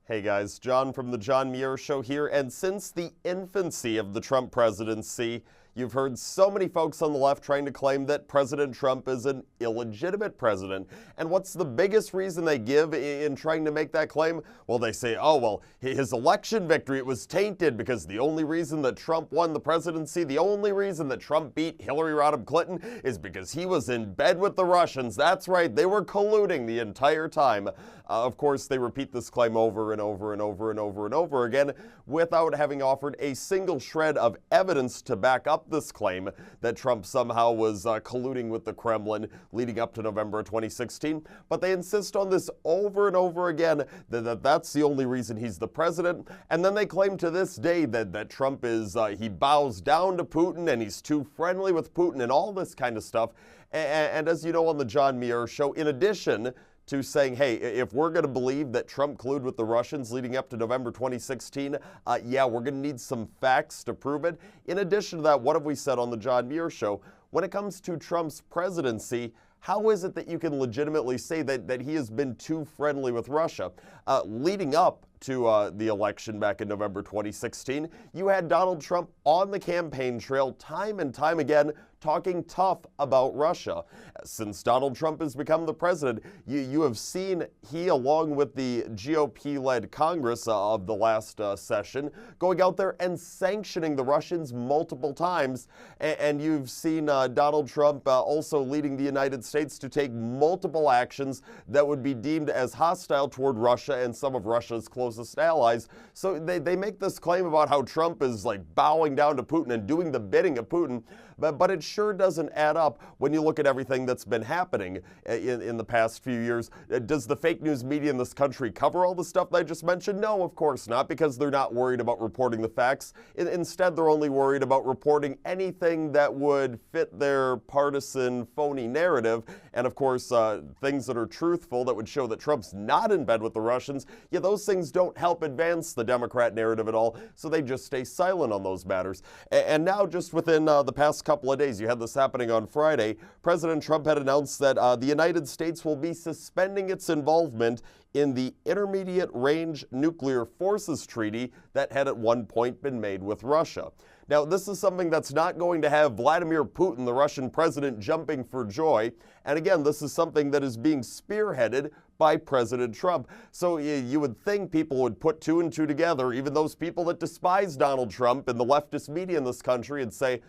Hey guys, John from the John Muir Show here, and since the infancy of the Trump presidency, you've heard so many folks on the left trying to claim that President Trump is an illegitimate president. And what's the biggest reason they give in trying to make that claim? Well, they say, oh, well, his election victory, it was tainted because the only reason that Trump won the presidency, the only reason that Trump beat Hillary Rodham Clinton is because he was in bed with the Russians. That's right, they were colluding the entire time. Of course, they repeat this claim over and over and over and over and over again without having offered a single shred of evidence to back up this claim that Trump somehow was colluding with the Kremlin leading up to November 2016. But they insist on this over and over again, that that's the only reason he's the president. And then they claim to this day that Trump is, he bows down to Putin and he's too friendly with Putin and all this kind of stuff. And as you know on the John Muir Show, in addition to saying, hey, if we're going to believe that Trump colluded with the Russians leading up to November 2016, yeah, we're going to need some facts to prove it. In addition to that, what have we said on the John Muir Show? When it comes to Trump's presidency, how is it that you can legitimately say that he has been too friendly with Russia? Leading up to the election back in November 2016, you had Donald Trump on the campaign trail time and time again talking tough about Russia. Since Donald Trump has become the president, you have seen he, along with the GOP-led Congress of the last session, going out there and sanctioning the Russians multiple times. And you've seen Donald Trump also leading the United States to take multiple actions that would be deemed as hostile toward Russia and some of Russia's closest allies. So they make this claim about how Trump is like bowing down to Putin and doing the bidding of Putin, but it sure doesn't add up when you look at everything that's been happening in the past few years. Does the fake news media in this country cover all the stuff that I just mentioned? No, of course not, because they're not worried about reporting the facts. Instead, they're only worried about reporting anything that would fit their partisan phony narrative. And of course, things that are truthful that would show that Trump's not in bed with the Russians, yeah, those things don't help advance the Democrat narrative at all, so they just stay silent on those matters. And now, just within the past couple of days, you had this happening on Friday, President Trump had announced that the United States will be suspending its involvement in the Intermediate Range Nuclear Forces Treaty that had at one point been made with Russia. Now, this is something that's not going to have Vladimir Putin, the Russian president, jumping for joy. And again, this is something that is being spearheaded by President Trump. So you would think people would put two and two together, even those people that despise Donald Trump and the leftist media in this country, and say,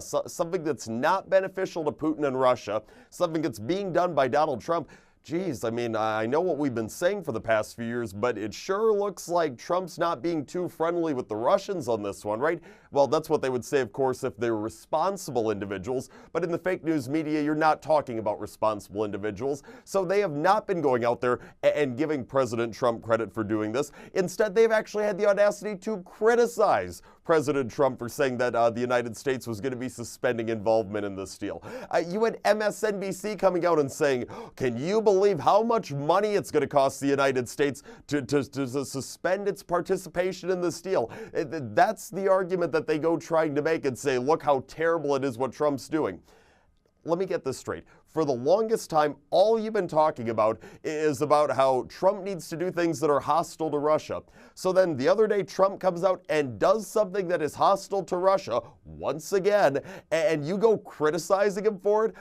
something that's not beneficial to Putin and Russia, something that's being done by Donald Trump. Geez, I mean, I know what we've been saying for the past few years, but it sure looks like Trump's not being too friendly with the Russians on this one, right? Well, that's what they would say, of course, if they're responsible individuals. But in the fake news media, you're not talking about responsible individuals. So they have not been going out there and giving President Trump credit for doing this. Instead, they've actually had the audacity to criticize President Trump for saying that the United States was going to be suspending involvement in this deal. You had MSNBC coming out and saying, can you believe how much money it's going to cost the United States to suspend its participation in this deal? That's the argument that they go trying to make and say, look how terrible it is what Trump's doing. Let me get this straight. For the longest time, all you've been talking about is about how Trump needs to do things that are hostile to Russia. So then the other day, Trump comes out and does something that is hostile to Russia once again, and you go criticizing him for it?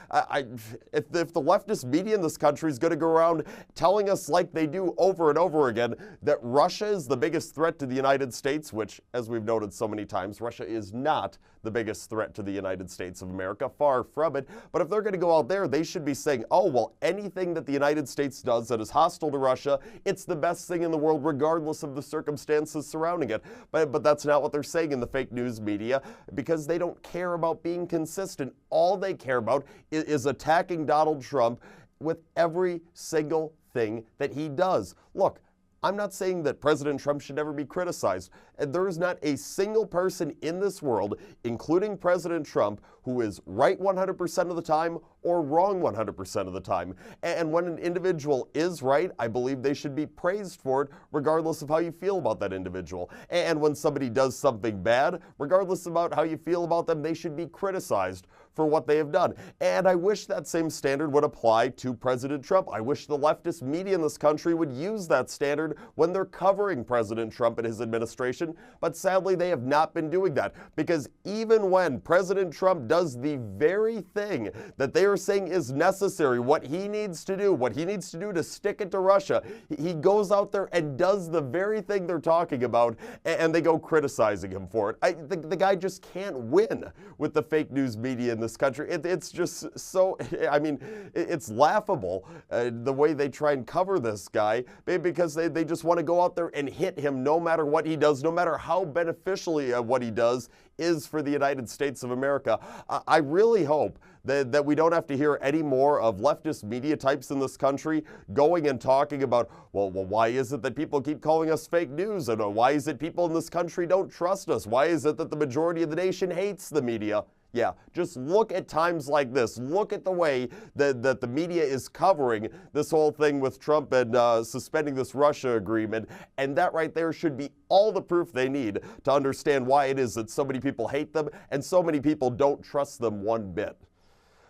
If the leftist media in this country is going to go around telling us like they do over and over again that Russia is the biggest threat to the United States, which, as we've noted so many times, Russia is not the biggest threat to the United States of America, far from it. But if they're going to go out there, they should be saying, oh, well, anything that the United States does that is hostile to Russia, it's the best thing in the world, regardless of the circumstances surrounding it. But that's not what they're saying in the fake news media, because they don't care about being consistent. All they care about is attacking Donald Trump with every single thing that he does. Look, I'm not saying that President Trump should never be criticized. And there is not a single person in this world, including President Trump, who is right 100% of the time or wrong 100% of the time. And when an individual is right, I believe they should be praised for it, regardless of how you feel about that individual. And when somebody does something bad, regardless about how you feel about them, they should be criticized for what they have done. And I wish that same standard would apply to President Trump. I wish the leftist media in this country would use that standard when they're covering President Trump and his administration, but sadly they have not been doing that, because even when President Trump does the very thing that they are saying is necessary, what he needs to do to stick it to Russia, he goes out there and does the very thing they're talking about, and they go criticizing him for it. The guy just can't win with the fake news media in this country. It's just so, I mean, it's laughable the way they try and cover this guy, because they just want to go out there and hit him no matter what he does, no matter how beneficially what he does is for the United States of America. I really hope that we don't have to hear any more of leftist media types in this country going and talking about, well, why is it that people keep calling us fake news? And why is it people in this country don't trust us? Why is it that the majority of the nation hates the media? Yeah, just look at times like this. Look at the way that the media is covering this whole thing with Trump and suspending this Russia agreement. And that right there should be all the proof they need to understand why it is that so many people hate them and so many people don't trust them one bit.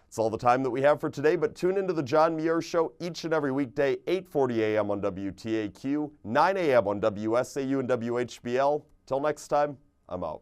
That's all the time that we have for today, but tune into the John Muir Show each and every weekday, 8:40 a.m. on WTAQ, 9 a.m. on WSAU and WHBL. Till next time, I'm out.